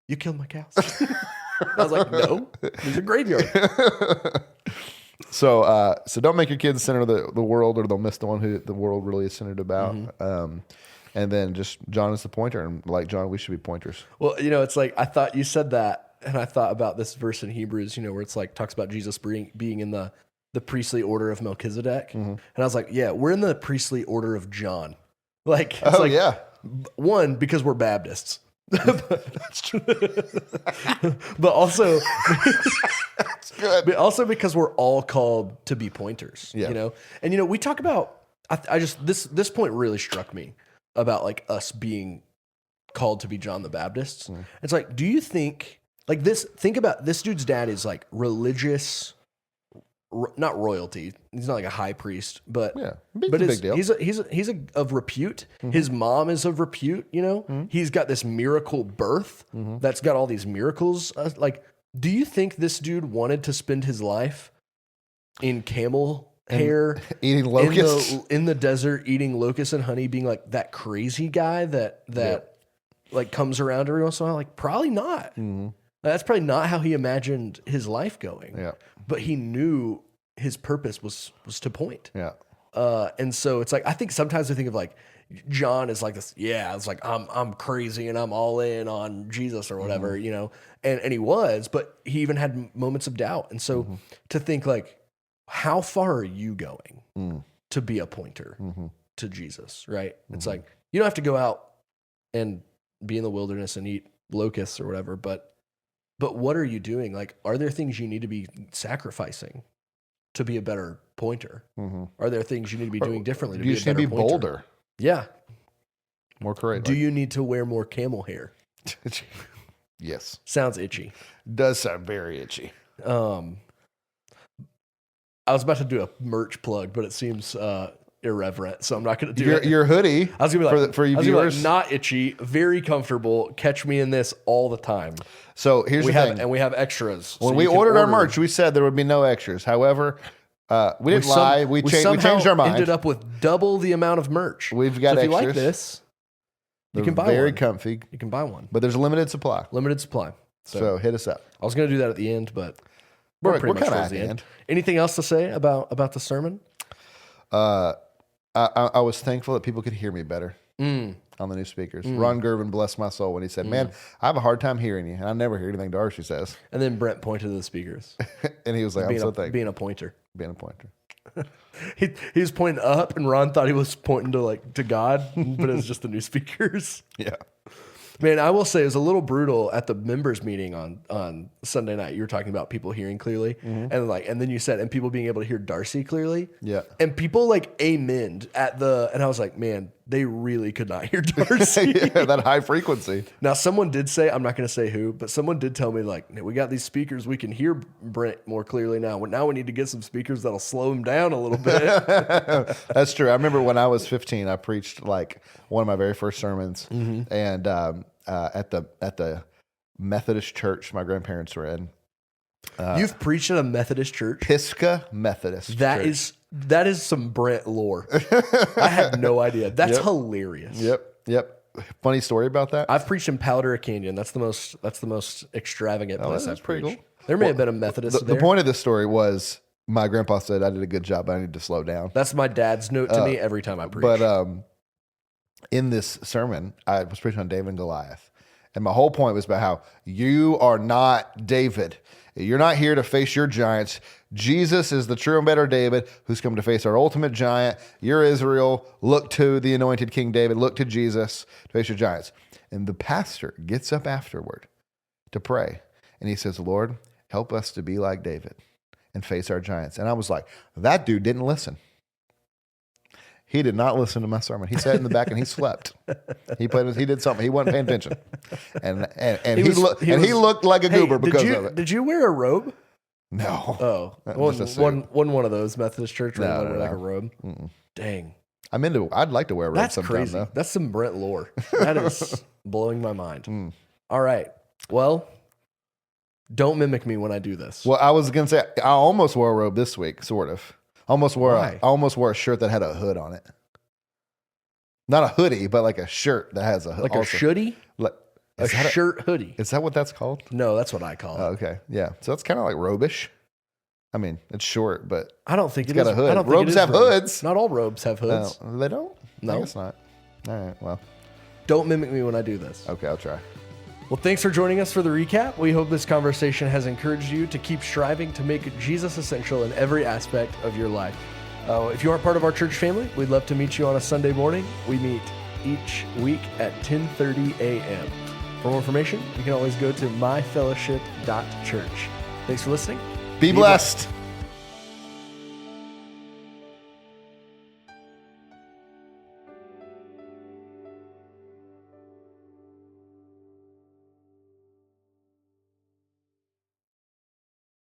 you killed my cows. I was like, no, there's a graveyard. So don't make your kids center of the world, or they'll miss the one who the world really is centered about. And then just John is the pointer, and like John, we should be pointers. Well, it's like I thought you said that, and I thought about this verse in Hebrews, where it's like talks about Jesus being in the priestly order of Melchizedek, and I was like, yeah, we're in the priestly order of John. Like, it's one, because we're Baptists. That's true. But also, that's good. But also because we're all called to be pointers. And we talk about. I just this point really struck me about like us being called to be John the Baptists. It's like, do you think Like this, think about this dude's dad is like religious, not royalty. He's not like a high priest, but Yeah, but it's a big deal. He's of repute. His mom is of repute. You know, he's got this miracle birth that's got all these miracles. Like, do you think this dude wanted to spend his life in camel hair, eating locusts in the desert, eating locusts and honey, being like that crazy guy that like comes around every once in a while? Like, probably not. That's probably not how he imagined his life going. Yeah. But he knew his purpose was to point. Yeah. And so it's like, I think sometimes we think of like John is like this. Yeah, it's like I'm crazy and I'm all in on Jesus or whatever, you know. And he was, but he even had moments of doubt. And so to think like, how far are you going to be a pointer to Jesus? Right? It's like you don't have to go out and be in the wilderness and eat locusts or whatever, but what are you doing? Like, are there things you need to be sacrificing to be a better pointer? Are there things you need to be doing differently to You be a just need better to be pointer? bolder, Yeah. more courageous. Do you need to wear more camel hair? Yes. Sounds itchy. Does sound very itchy. I was about to do a merch plug, but it seems irreverent, so I'm not going to do it. Your hoodie. I was gonna be like, for you I was gonna be viewers. like, not itchy, very comfortable. Catch me in this all the time. So here's We the have thing. and we have extras. When so we you can ordered our order. merch, we said there would be no extras. However, we didn't lie. We somehow changed our mind. Ended up with double the amount of merch. We've got so if you like extras. this, you They're can buy very one. comfy, You can buy one. but there's a limited supply. Limited supply. So hit us up. I was going to do that at the end, but we're pretty much kinda towards at the the end. end. Anything else to say about the sermon? I was thankful that people could hear me better on the new speakers. Ron Gervin blessed my soul when he said, "Man, I have a hard time hearing you, and I never hear anything Darcy says." And then Brent pointed to the speakers, And he was like, "I'm so thankful being a pointer. being a pointer." He was pointing up, and Ron thought he was pointing to God, but it was just the new speakers. Yeah. Man, I will say it was a little brutal at the members meeting on Sunday night. You were talking about people hearing clearly, and then you said, and people being able to hear Darcy clearly. Yeah. And people like amened and I was like, man, they really could not hear Darcy. Yeah, that high frequency. Now, someone did say, I'm not going to say who, but someone did tell me like, we got these speakers, we can hear Brent more clearly now. Well, now we need to get some speakers that'll slow him down a little bit. That's true. I remember when I was 15, I preached like one of my very first sermons, and at the Methodist church my grandparents were in. You've preached at a Methodist church? Pisgah Methodist. Church. That is some Brent lore. I had no idea. That's hilarious. Yep. Funny story about that. I've preached in Powder Canyon. That's the most extravagant place that's I've pretty preached. cool. There may have been a Methodist there. The point of this story was my grandpa said I did a good job, but I need to slow down. That's my dad's note to me every time I preach. But in this sermon, I was preaching on David and Goliath. And my whole point was about how you are not David. You're not here to face your giants. Jesus is the true and better David who's come to face our ultimate giant. You're Israel. Look to the anointed King David. Look to Jesus to face your giants. And the pastor gets up afterward to pray. And he says, "Lord, help us to be like David and face our giants." And I was like, that dude didn't listen. He did not listen to my sermon. He sat in the back and he slept. He did something. He wasn't paying attention, and he looked like a goober because of it. Did you wear a robe? No. Oh, one of those Methodist church where you wear like a robe. Dang, I'd like to wear a robe that's sometime, crazy. though. That's some Brent lore. That is blowing my mind. All right, well, don't mimic me when I do this. Well, I was gonna say I almost wore a robe this week, sort of. I almost wore a shirt that had a hood on it. Not a hoodie, but like a shirt that has a hood. Like a hoodie? Like, A shirt hoodie. Is that what that's called? No, that's what I call it. Oh, okay. Yeah. So it's kind of like robe-ish. I mean, it's short, but I don't think it's got a hood. I don't think Robes it is have robe. hoods. Not all robes have hoods. No, they don't? No. I guess not. All right. Well, Don't mimic me when I do this. okay, I'll try. Well, thanks for joining us for the recap. We hope this conversation has encouraged you to keep striving to make Jesus essential in every aspect of your life. If you aren't part of our church family, we'd love to meet you on a Sunday morning. We meet each week at 10:30 a.m. For more information, you can always go to myfellowship.church. Thanks for listening. Be blessed.